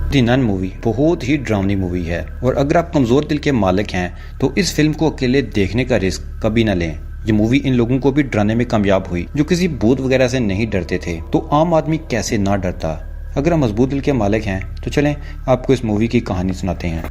दी none movie बहुत ही ड्रावनी movie है और अगर आप कमजोर दिल के मालिक हैं तो इस फिल्म को अकेले देखने का रिस्क कभी न लें। ये मूवी इन लोगों को भी डराने में कामयाब हुई जो किसी भूत वगैरह से नहीं डरते थे, तो आम आदमी कैसे ना डरता। अगर हम मजबूत दिल के मालिक हैं तो चलें आपको इस मूवी की कहानी सुनाते हैं।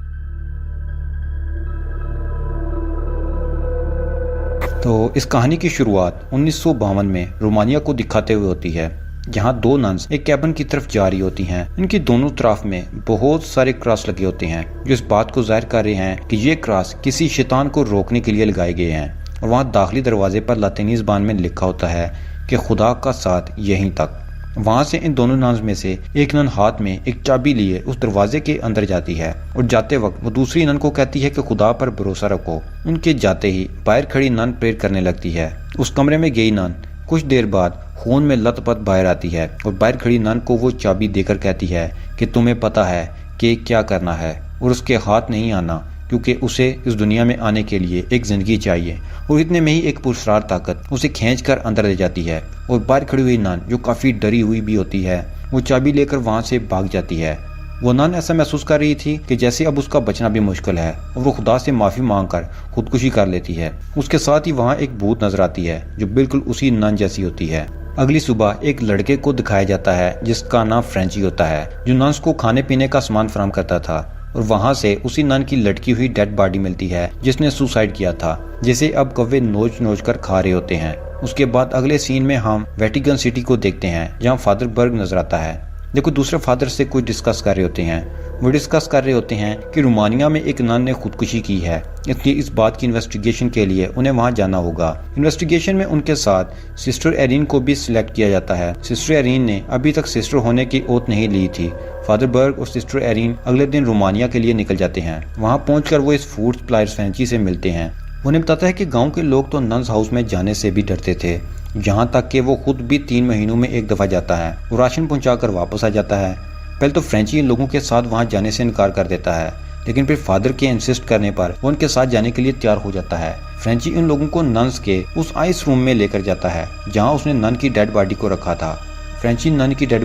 तो इस कहानी की शुरुआत 1952 में रोमानिया को दिखाते हुए होती है, जहाँ दो नन्स एक कैबिन की तरफ जा रही होती हैं। इनकी दोनों तरफ में बहुत सारे क्रॉस लगे होते हैं जो इस बात को जाहिर कर रहे हैं कि ये क्रॉस किसी शैतान को रोकने के लिए लगाए गए हैं। और वहाँ दाखिली दरवाजे पर लातीनी ज़बान में लिखा होता है कि खुदा का साथ यहीं तक। वहाँ से इन दोनों नन्स में से एक नन हाथ में एक चाबी लिए उस दरवाजे के अंदर जाती है और जाते वक्त वो दूसरी नन को कहती है कि खुदा पर भरोसा रखो। उनके जाते ही बाहर खड़ी नन प्रेयर करने लगती है। उस कमरे में गई नन कुछ देर बाद खून में लथपथ बाहर आती है और बाहर खड़ी नन को वो चाबी देकर कहती है कि तुम्हें पता है कि क्या करना है और उसके हाथ नहीं आना, क्योंकि उसे इस दुनिया में आने के लिए एक जिंदगी चाहिए। और इतने में ही एक पुरस्कार ताकत उसे खींचकर अंदर ले जाती है और बाहर खड़ी हुई नन जो काफी डरी हुई भी होती है वो चाबी लेकर वहां से भाग जाती है। वो नन ऐसा महसूस कर रही थी कि जैसे अब उसका बचना भी मुश्किल है और वो खुदा से माफी मांगकर खुदकुशी कर लेती है। उसके साथ ही वहाँ एक भूत नजर आती है जो बिल्कुल उसी नन जैसी होती है। अगली सुबह एक लड़के को दिखाया जाता है जिसका नाम फ्रेंची होता है, जो नन्स को खाने पीने का सामान फराहम करता था। और वहाँ से उसी नन की लटकी हुई डेड बॉडी मिलती है जिसने सुसाइड किया था, जिसे अब कौवे नोच नोच कर खा रहे होते हैं। उसके बाद अगले सीन में हम वेटिकन सिटी को देखते हैं जहाँ फादर बर्ग नजर आता है। देखो दूसरे फादर से कुछ डिस्कस कर रहे होते हैं। वो डिस्कस कर रहे होते हैं कि रोमानिया में एक नन ने खुदकुशी की है, इसलिए इस बात की इन्वेस्टिगेशन के लिए उन्हें वहां जाना होगा। इन्वेस्टिगेशन में उनके साथ सिस्टर एरिन को भी सिलेक्ट किया जाता है। सिस्टर एरिन ने अभी तक सिस्टर होने की ओथ नहीं ली थी। फादर बर्ग और सिस्टर एरिन अगले दिन रोमानिया के लिए निकल जाते हैं। वहाँ पहुंचकर वो इस फूड सप्लायर फ्रेंची से मिलते हैं। उन्हें बताता है कि गाँव के लोग तो नन्स हाउस में जाने से भी डरते थे, यहाँ तक कि वो खुद भी 3 महीनों में एक दफा जाता है। वो राशन पहुंचाकर वापस आ जाता है। पहले तो फ्रेंची इन लोगों के साथ वहां जाने से इनकार कर देता है, लेकिन फिर फादर के इंसिस्ट करने पर वो उनके साथ जाने के लिए तैयार हो जाता है। फ्रेंची इन लोगों को नन्स के उस आइस रूम में लेकर जाता है जहां उसने नन की डेड बॉडी को रखा था। फ्रेंची नन की डेड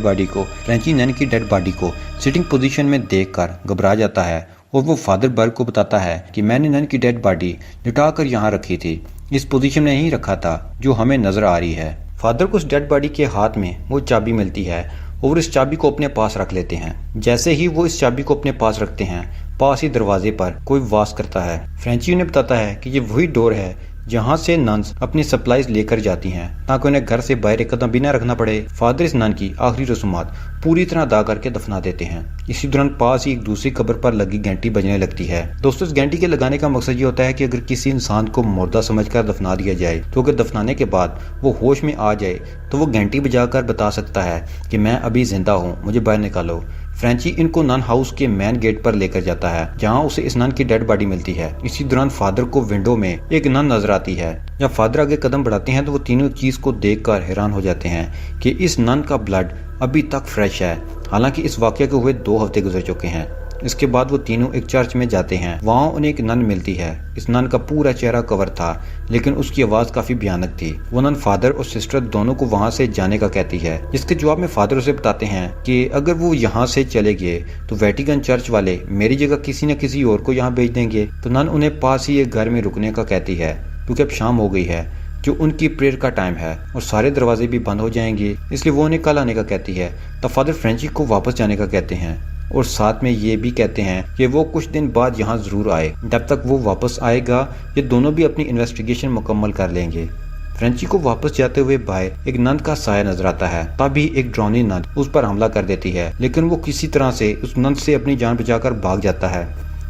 बॉडी को सिटिंग पोजीशन में देखकर घबरा जाता है और वो फादर बर्ग को बताता है कि मैंने नन की डेड बॉडी लिटाकर यहाँ रखी थी, इस पोजीशन में ही रखा था जो हमें नजर आ रही है। फादर को उस डेड बॉडी के हाथ में वो चाबी मिलती है और इस चाबी को अपने पास रख लेते हैं। जैसे ही वो इस चाबी को अपने पास रखते हैं, पास ही दरवाजे पर कोई वास करता है। फ्रेंची उन्हें बताता है कि ये वही डोर है जहाँ से नन्स अपनी सप्लाईज लेकर जाती हैं ताकि उन्हें घर से बाहर एक कदम भी न रखना पड़े। फादर इस नन की आखिरी रसूमात पूरी तरह अदा करके दफना देते हैं। इसी दौरान पास ही एक दूसरी कब्र पर लगी घंटी बजने लगती है। दोस्तों इस घंटी के लगाने का मकसद ये होता है कि अगर किसी इंसान को मुर्दा समझकर दफना दिया जाए तो अगर दफनाने के बाद वो होश में आ जाए तो वो घंटी बजाकर बता सकता है कि मैं अभी जिंदा हूँ, मुझे बाहर निकालो। फ्रेंची इनको नन हाउस के मेन गेट पर लेकर जाता है जहां उसे इस नन की डेड बॉडी मिलती है। इसी दौरान फादर को विंडो में एक नन नजर आती है। जब फादर आगे कदम बढ़ाते हैं तो वो तीनों चीज को देखकर हैरान हो जाते हैं कि इस नन का ब्लड अभी तक फ्रेश है, हालांकि इस वाकये को हुए 2 हफ्ते गुजर चुके हैं। इसके बाद वो तीनों एक चर्च में जाते हैं। वहाँ उन्हें एक नन मिलती है। इस नन का पूरा चेहरा कवर था, लेकिन उसकी आवाज काफी भयानक थी। वो नन फादर और सिस्टर दोनों को वहाँ से जाने का कहती है, जिसके जवाब में फादर उसे बताते हैं कि अगर वो यहाँ से चले गए तो वेटिकन चर्च वाले मेरी जगह किसी न किसी और को यहाँ भेज देंगे। तो नन उन्हें पास ही एक घर में रुकने का कहती है, क्योंकि अब शाम हो गई है जो उनकी प्रेयर का टाइम है और सारे दरवाजे भी बंद हो जाएंगे, इसलिए वो उन्हें कल आने का कहती है। तब फादर फ्रेंची को वापस जाने का कहते हैं और साथ में ये भी कहते हैं कि वो कुछ दिन बाद यहाँ जरूर आए। जब तक वो वापस आएगा ये दोनों भी अपनी इन्वेस्टिगेशन मुकम्मल कर लेंगे। फ्रेंची को वापस जाते हुए बाहर एक नन का साया नजर आता है। तभी एक ड्रोनी नन उस पर हमला कर देती है, लेकिन वो किसी तरह से उस नन से अपनी जान बचाकर भाग जाता है।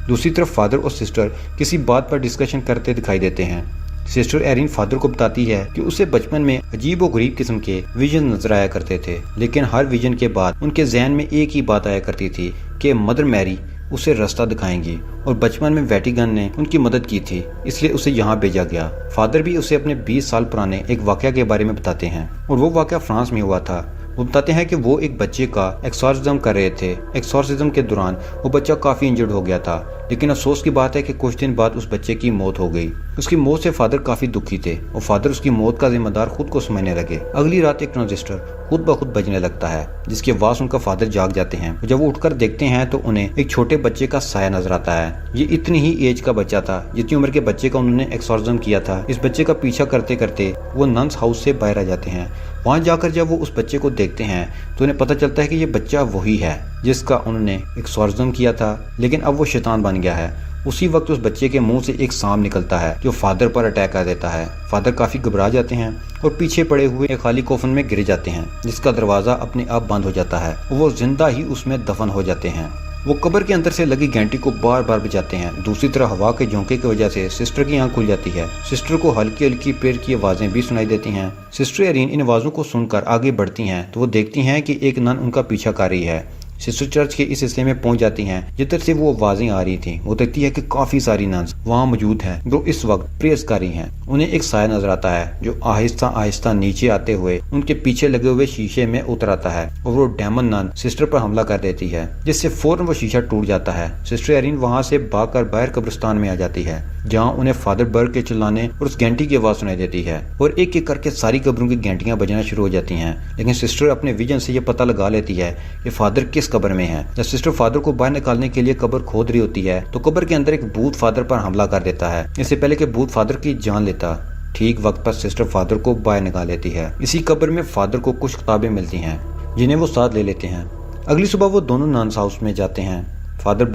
दूसरी तरफ फादर और सिस्टर किसी बात पर डिस्कशन करते दिखाई देते हैं। सिस्टर एरिन फादर को बताती है कि उसे बचपन में अजीब और गरीब किस्म के विजन नजर आया करते थे, लेकिन हर विजन के बाद उनके जहन में एक ही बात आया करती थी कि मदर मैरी उसे रास्ता दिखाएंगी और बचपन में वेटिकन ने उनकी मदद की थी, इसलिए उसे यहाँ भेजा गया। फादर भी उसे अपने 20 साल पुराने एक वाकया के बारे में बताते हैं और वो वाकया फ्रांस में हुआ था। वो बताते हैं कि वो एक बच्चे का एक्सॉर्सिज्म कर रहे थे। एक्सॉर्सिज्म के दौरान वो बच्चा काफी इंजर्ड हो गया था, लेकिन अफसोस की बात है कि कुछ दिन बाद उस बच्चे की मौत हो गई। उसकी मौत से फादर काफी दुखी थे और फादर उसकी मौत का जिम्मेदार खुद को समझने लगे। अगली रात एक ट्रांजिस्टर खुद ब खुद बजने लगता है, जिसकी आवाज उनका फादर जाग जाते हैं। जब वो उठकर देखते हैं तो उन्हें एक छोटे बच्चे का साया नजर आता है। ये इतनी ही एज का बच्चा था जितनी उम्र के बच्चे का उन्होंने एक्सॉर्सिज्म किया था। इस बच्चे का पीछा करते करते वो नन्स हाउस से बाहर आ जाते हैं। वहां जाकर जब वो उस बच्चे को देखते हैं तो उन्हें पता चलता है कि ये बच्चा वही है जिसका उन्होंने एक्सॉर्सिज्म किया था, लेकिन अब वो शैतान बन गया है। उसी वक्त उस बच्चे के मुंह से एक सांप निकलता है जो फादर पर अटैक कर देता है। फादर काफी घबरा जाते हैं और पीछे पड़े हुए एक खाली कोफन में गिर जाते हैं, जिसका दरवाजा अपने आप बंद हो जाता है और वो जिंदा ही उसमें दफन हो जाते हैं। वो कब्र के अंदर से लगी घंटी को बार बार बजाते हैं। दूसरी तरफ हवा के झोंके की वजह से सिस्टर की आंख खुल जाती है। सिस्टर को हल्की हल्की प्रेयर की आवाजें भी सुनाई देती हैं। सिस्टर एरिन इन आवाजों को सुनकर आगे बढ़ती हैं तो वो देखती हैं कि एक नन उनका पीछा कर रही है। सिस्टर चर्च के इस हिस्से में पहुंच जाती हैं जिधर से वो आवाजें आ रही थी। वो देखती है कि काफी सारी नन्स वहां मौजूद हैं जो इस वक्त प्रेयर्स कर रही हैं। उन्हें एक साया नजर आता है जो आहिस्ता आहिस्ता नीचे आते हुए उनके पीछे लगे हुए शीशे में उतर आता है और वो डेमन नन सिस्टर पर हमला कर देती है, जिससे फौरन वो शीशा टूट जाता है। सिस्टर एरिन वहां से भागकर बाहर कब्रिस्तान में आ जाती है, जहाँ उन्हें फादर बर्ग के चिल्लाने और उस घंटी की आवाज सुनाई देती है और एक एक करके सारी कब्रों की घंटियां बजना शुरू हो जाती हैं। लेकिन सिस्टर अपने विजन से ये पता लगा लेती है कि फादर किस कब्र में है। जब सिस्टर फादर को बाहर निकालने के लिए कब्र खोद रही होती है तो कब्र के अंदर एक भूत फादर पर हमला कर देता है। इससे पहले कि भूत फादर की जान लेता, ठीक वक्त पर सिस्टर फादर को बाहर निकाल लेती है। इसी कब्र में फादर को कुछ किताबें मिलती हैं जिन्हें वो साथ ले लेते हैं। अगली सुबह वो दोनों नन्स हाउस में जाते हैं। फादर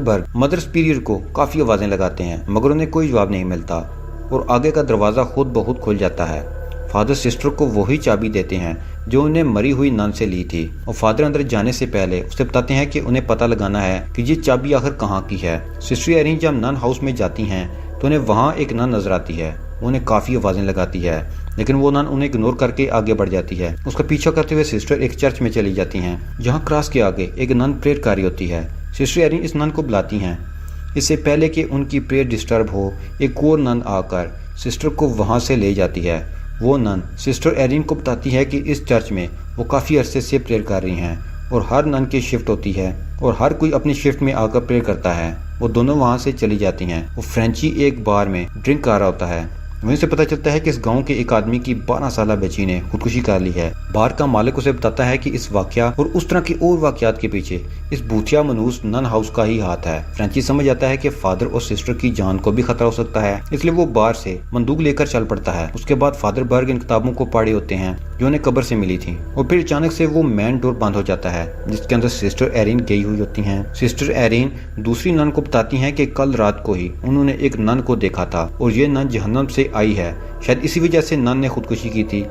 बर्ग मदर सुपीरियर को काफी आवाजें लगाते हैं मगर उन्हें कोई जवाब नहीं मिलता और आगे का दरवाजा खुद ब खुद खुल जाता है। फादर सिस्टर को वही चाबी देते हैं जो उन्हें मरी हुई नन से ली थी और फादर अंदर जाने से पहले उसे बताते हैं कि उन्हें पता लगाना है कि ये चाबी आखिर कहाँ की है। सिस्टर एरिन जब नन हाउस में जाती हैं तो उन्हें वहाँ एक नन नजर आती है। उन्हें काफी आवाजें लगाती है लेकिन वो नन उन्हें इग्नोर करके आगे बढ़ जाती है। उसका पीछा करते हुए सिस्टर एक चर्च में चली जाती हैं जहाँ क्रॉस के आगे एक नन प्रेयर कर रही होती है। सिस्टर एरिन इस नन को बुलाती हैं। इससे पहले कि उनकी प्रेयर डिस्टर्ब हो, एक और नन आकर सिस्टर को वहां से ले जाती है। वो नन सिस्टर एरिन को बताती है कि इस चर्च में वो काफ़ी अरसे से प्रेयर कर रही हैं और हर नन की शिफ्ट होती है और हर कोई अपनी शिफ्ट में आकर प्रेयर करता है। वो दोनों वहां से चली जाती हैं। वो फ्रेंची एक बार में ड्रिंक कर रहा होता है। वहीं से पता चलता है कि इस गांव के एक आदमी की 12 साल बच्ची ने खुदकुशी कर ली है। बार का मालिक उसे बताता है कि इस वाकया और उस तरह के और वाकयात के पीछे इस भूतिया मनूस नन हाउस का ही हाथ है। फ्रेंची समझ जाता है कि फादर और सिस्टर की जान को भी खतरा हो सकता है, इसलिए वो बार से बंदूक लेकर चल पड़ता है। उसके बाद फादर बर्ग इन किताबों को पढ़े होते हैं जो उन्हें कब्र से मिली थी और फिर अचानक से वो मैन डोर बंद हो जाता है जिसके अंदर सिस्टर एरिन गई हुई होती हैं। सिस्टर एरिन दूसरी नन को बताती हैं कि कल रात को ही उन्होंने एक नन को देखा था और ये नन जहन्नम से आई है। शायद इसी वजह से नन ने खुदकुशी की थी।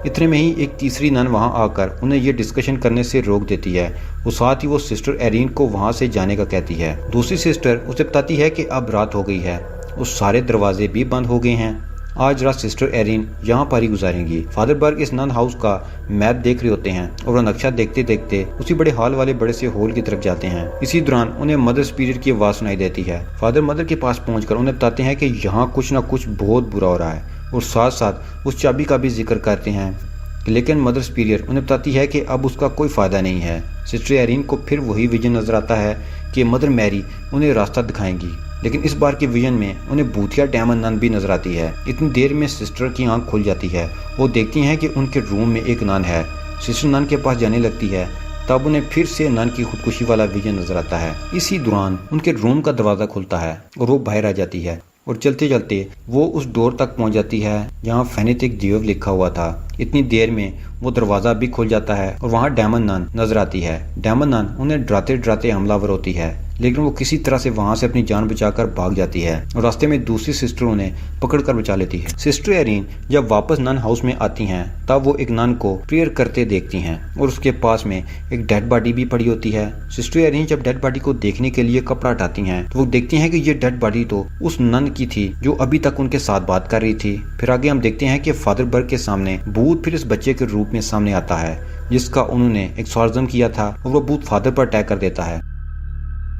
इतने में ही एक तीसरी नन वहां आकर उन्हें ये डिस्कशन करने से रोक देती है और साथ ही वो सिस्टर एरिन को वहां से जाने का कहती है। दूसरी सिस्टर उसे बताती है कि अब रात हो गई है और सारे दरवाजे भी बंद हो गए हैं। आज रात सिस्टर एरिन यहाँ पर ही गुजारेंगी। फादर बर्ग इस नन हाउस का मैप देख रहे होते हैं और वह नक्शा देखते देखते उसी बड़े हॉल वाले बड़े से हॉल की तरफ जाते हैं। इसी दौरान उन्हें मदर सुपीरियर की आवाज सुनाई देती है। फादर मदर के पास पहुंचकर उन्हें बताते हैं कि यहाँ कुछ न कुछ बहुत बुरा हो रहा है और साथ साथ उस चाबी का भी जिक्र करते हैं। लेकिन मदर सुपीरियर उन्हें बताती है कि अब उसका कोई फायदा नहीं है। सिस्टर एरिन को फिर वही विजन नजर आता है कि मदर मैरी उन्हें रास्ता दिखाएंगी, लेकिन इस बार के विजन में उन्हें भूतिया डेमन नन भी नजर आती है। इतनी देर में सिस्टर की आंख खुल जाती है। वो देखती हैं कि उनके रूम में एक नन है। सिस्टर नन के पास जाने लगती है, तब उन्हें फिर से नन की खुदकुशी वाला विजन नजर आता है। इसी दौरान उनके रूम का दरवाजा खुलता है और वो बाहर आ जाती है और चलते चलते वो उस डोर तक पहुंच जाती है जहाँ फेनेटिक दियोव लिखा हुआ था। इतनी देर में वो दरवाजा भी खुल जाता है और वहाँ डेमन नन नजर आती है। डेमन नन उन्हें डराते डराते हमलावर होती है, लेकिन वो किसी तरह से वहां से अपनी जान बचाकर भाग जाती है और रास्ते में दूसरी सिस्टर उन्हें पकड़कर बचा लेती है। सिस्टर एरिन जब वापस नन हाउस में आती हैं तब वो एक नन को प्रेयर करते देखती हैं और उसके पास में एक डेड बॉडी भी पड़ी होती है। सिस्टर एरिन जब डेड बॉडी को देखने के लिए कपड़ा हटाती हैं तो वो देखती हैं कि ये डेड बॉडी तो उस नन की थी जो अभी तक उनके साथ बात कर रही थी। फिर आगे हम देखते हैं कि फादर बर्ग के सामने भूत फिर इस बच्चे के रूप में सामने आता है जिसका उन्होंने एक्सॉर्सिज्म किया था और वो भूत फादर पर अटैक कर देता है।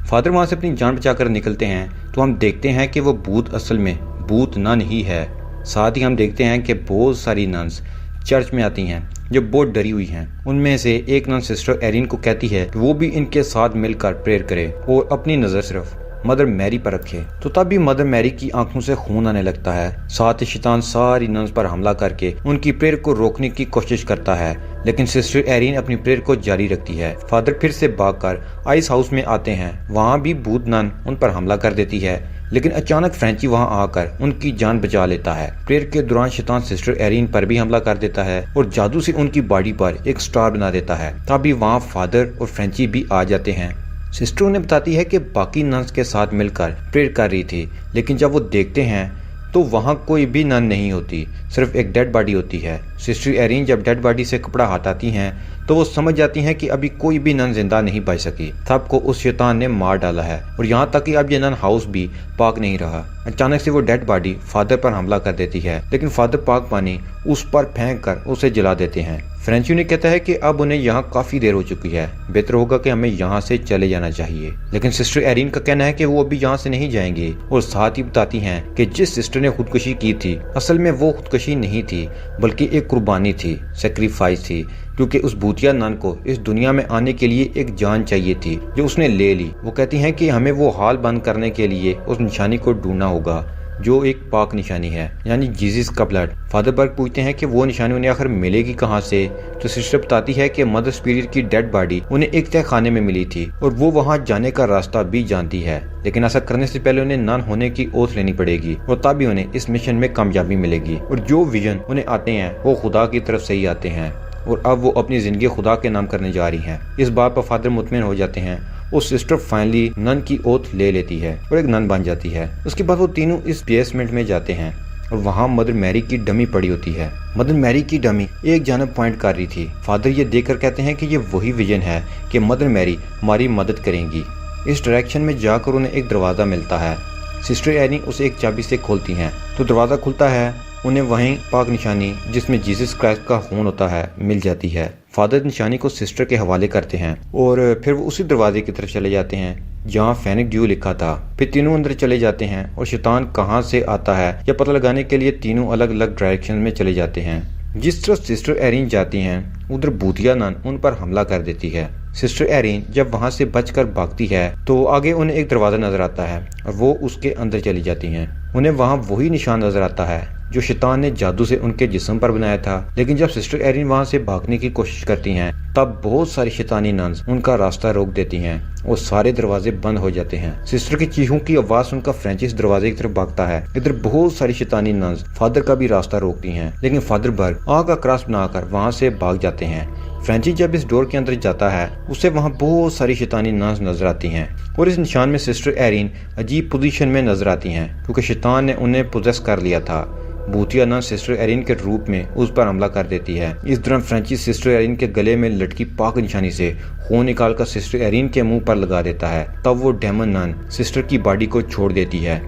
फादर वहां से अपनी जान बचाकर निकलते हैं तो हम देखते हैं कि वो भूत असल में भूत नन ही है। साथ ही हम देखते हैं कि बहुत सारी नन्स चर्च में आती हैं जो बहुत डरी हुई हैं। उनमें से एक नन सिस्टर एरिन को कहती है कि वो भी इनके साथ मिलकर प्रेयर करे और अपनी नज़र सिर्फ मदर मैरी पर रखे। तो तब भी मदर मैरी की आंखों से खून आने लगता है। साथ ही शैतान सारी नन्स पर हमला करके उनकी प्रेयर को रोकने की कोशिश करता है, लेकिन सिस्टर एरिन अपनी प्रेयर को जारी रखती है। फादर फिर से भागकर आइस हाउस में आते हैं। वहाँ भी भूत नन उन पर हमला कर देती है, लेकिन अचानक फ्रेंची वहां आकर उनकी जान बचा लेता है। प्रेयर के दौरान शैतान सिस्टर एरिन पर भी हमला कर देता है और जादू से उनकी बॉडी पर एक स्टार बना देता है। तभी वहां फादर और फ्रेंची भी आ जाते हैं। सिस्टर उन्हें बताती है कि बाकी नन्स के साथ मिलकर प्रेयर कर रही थी, लेकिन जब वो देखते हैं तो वहाँ कोई भी नन नहीं होती, सिर्फ एक डेड बॉडी होती है। सिस्टर एरिन जब डेड बॉडी से कपड़ा हटाती हैं तो वो समझ जाती हैं कि अभी कोई भी नन जिंदा नहीं बच सकी। सबको उस शैतान ने मार डाला है और यहाँ तक कि अब ये नन हाउस भी पाक नहीं रहा। अचानक से वो डेड बॉडी फादर पर हमला कर देती है, लेकिन फादर पाक पानी उस पर फेंक कर उसे जला देते हैं। फ्रेंची ने कहता है कि अब उन्हें यहाँ काफी देर हो चुकी है, बेहतर होगा कि हमें यहाँ से चले जाना चाहिए। लेकिन सिस्टर एरिन का कहना है कि वो अभी यहाँ से नहीं जाएंगे और साथ ही बताती हैं कि जिस सिस्टर ने खुदकुशी की थी असल में वो खुदकुशी नहीं थी बल्कि एक कुर्बानी थी, सेक्रीफाइस थी, क्योंकि उस भूतिया नन को इस दुनिया में आने के लिए एक जान चाहिए थी जो उसने ले ली। वो कहती हैं कि हमें वो हाल बंद करने के लिए उस निशानी को ढूंढना होगा जो एक पाक निशानी है, यानी जीसस का ब्लड। फादर बर्ग पूछते हैं कि वो निशानी उन्हें आखिर मिलेगी कहाँ से, तो सिस्टर बताती है कि मदर स्पिरिट की डेड बॉडी उन्हें एक तय खाने में मिली थी और वो वहाँ जाने का रास्ता भी जानती है, लेकिन ऐसा करने से पहले उन्हें नन होने की ओथ लेनी पड़ेगी और तभी उन्हें इस मिशन में कामयाबी मिलेगी। और जो विजन उन्हें आते हैं वो खुदा की तरफ से ही आते हैं और अब वो अपनी जिंदगी खुदा के नाम करने जा रही हैं। इस बात पर फादर मुतमिन हो जाते हैं और सिस्टर फाइनली नन की ओथ ले लेती है और एक नन बन जाती है। उसके बाद वो तीनों इस बेसमेंट में जाते हैं और वहाँ मदर मैरी की डमी पड़ी होती है। मदर मैरी की डमी एक जानब पॉइंट कर रही थी। फादर ये देखकर कहते हैं कि ये वही विजन है कि मदर मैरी हमारी मदद करेंगी। इस डायरेक्शन में जाकर उन्हें एक दरवाजा मिलता है। सिस्टर एनी उसे एक चाबी से खोलती हैं तो दरवाजा खुलता है। उन्हें वहीं पाक निशानी जिसमें जीसस क्राइस्ट का खून होता है मिल जाती है। फादर निशानी को सिस्टर के हवाले करते हैं और फिर वो उसी दरवाजे की तरफ चले जाते हैं जहाँ फेनिक ड्यू लिखा था। फिर तीनों अंदर चले जाते हैं और शैतान कहाँ से आता है यह पता लगाने के लिए तीनों अलग अलग डायरेक्शन में चले जाते हैं। जिस तरफ सिस्टर एरिन जाती हैं उधर भूतिया नन उन पर हमला कर देती है। सिस्टर एरिन जब वहां से बचकर भागती है तो आगे उन्हें एक दरवाजा नजर आता है और वो उसके अंदर चली जाती हैं। उन्हें वहां वही निशान नजर आता है जो शैतान ने जादू से उनके जिस्म पर बनाया था। लेकिन जब सिस्टर एरिन वहां से भागने की कोशिश करती हैं तब बहुत सारी शैतानी नन्स उनका रास्ता रोक देती हैं और सारे दरवाजे बंद हो जाते हैं। सिस्टर की चीखों की आवाज सुनकर फ्रेंचिस दरवाजे की तरफ भागता है। इधर बहुत सारी शैतानी नन्स फादर का भी रास्ता रोकती हैं, लेकिन फादर बर्ग आग का क्रॉस बनाकर वहां से भाग जाते हैं। फ्रेंची जब इस डोर के अंदर जाता है उसे वहाँ बहुत सारी शैतानी नन्स नजर आती हैं और इस निशान में सिस्टर एरिन अजीब पोजीशन में नजर आती हैं क्योंकि शैतान ने उन्हें पोजेस कर लिया था। भूतिया नन सिस्टर एरिन के रूप में उस पर हमला कर देती है। इस दौरान फ्रेंची सिस्टर एरिन के गले में लटकी पाक निशानी से खून निकालकर सिस्टर एरिन के मुंह पर लगा देता है। तब वो डेमन नन सिस्टर की बॉडी को छोड़ देती है।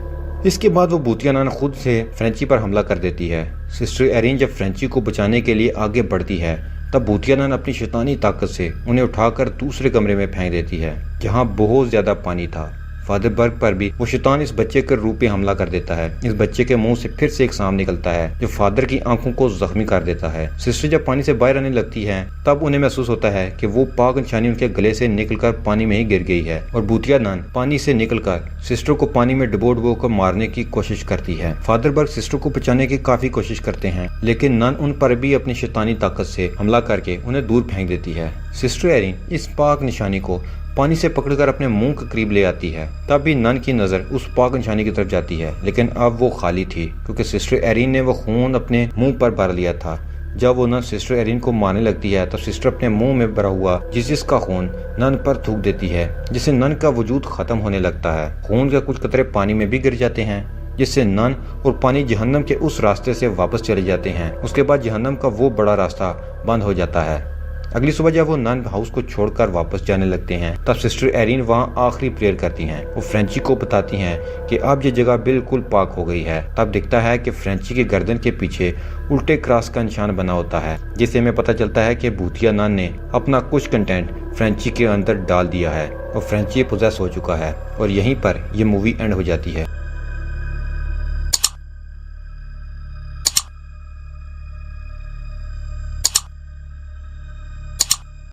इसके बाद वो भूतिया नन खुद से फ्रेंची पर हमला कर देती है। सिस्टर एरिन जब फ्रेंची को बचाने के लिए आगे बढ़ती है तब भूतिया नन अपनी शैतानी ताकत से उन्हें उठाकर दूसरे कमरे में फेंक देती है जहाँ बहुत ज्यादा पानी था। फादर बर्ग पर भी वो शैतान इस बच्चे के रूप में हमला कर देता है। इस बच्चे के मुंह से फिर से एक सांप निकलता है जो फादर की आंखों को जख्मी कर देता है। सिस्टर जब पानी से बाहर आने लगती है तब उन्हें महसूस होता है कि वो पाक निशानी उनके गले से निकलकर पानी में ही गिर गई है और भूतिया नन पानी से निकलकर सिस्टर को पानी में डुबो कर मारने की कोशिश करती है। फादर बर्ग सिस्टर को बचाने की काफी कोशिश करते हैं, लेकिन नन उन पर भी अपनी शैतानी ताकत से हमला करके उन्हें दूर फेंक देती है। सिस्टर एरिन इस पाक निशानी को पानी से पकड़कर अपने मुंह के करीब ले आती है। तब भी नन की नजर उस पाक निशानी की तरफ जाती है, लेकिन अब वो खाली थी क्योंकि सिस्टर एरिन ने वो खून अपने मुंह पर भर लिया था। जब वो नन सिस्टर एरिन को मारने लगती है तो सिस्टर अपने मुंह में भरा हुआ जीसस का खून नन पर थूक देती है, जिससे नन का वजूद खत्म होने लगता है। खून के कुछ कतरे पानी में भी गिर जाते हैं, जिससे नन और पानी जहन्नम के उस रास्ते से वापस चले जाते हैं। उसके बाद जहन्नम का वो बड़ा रास्ता बंद हो जाता है। अगली सुबह जब वो नन हाउस को छोड़कर वापस जाने लगते हैं तब सिस्टर एरिन वहाँ आखिरी प्रेयर करती हैं। वो फ्रेंची को बताती हैं कि अब ये जगह बिल्कुल पाक हो गई है। तब दिखता है कि फ्रेंची के गर्दन के पीछे उल्टे क्रॉस का निशान बना होता है, जिससे हमें पता चलता है कि भूतिया नन ने अपना कुछ कंटेंट फ्रेंची के अंदर डाल दिया है और फ्रेंची पोजेस हो चुका है। और यहीं पर यह मूवी एंड हो जाती है।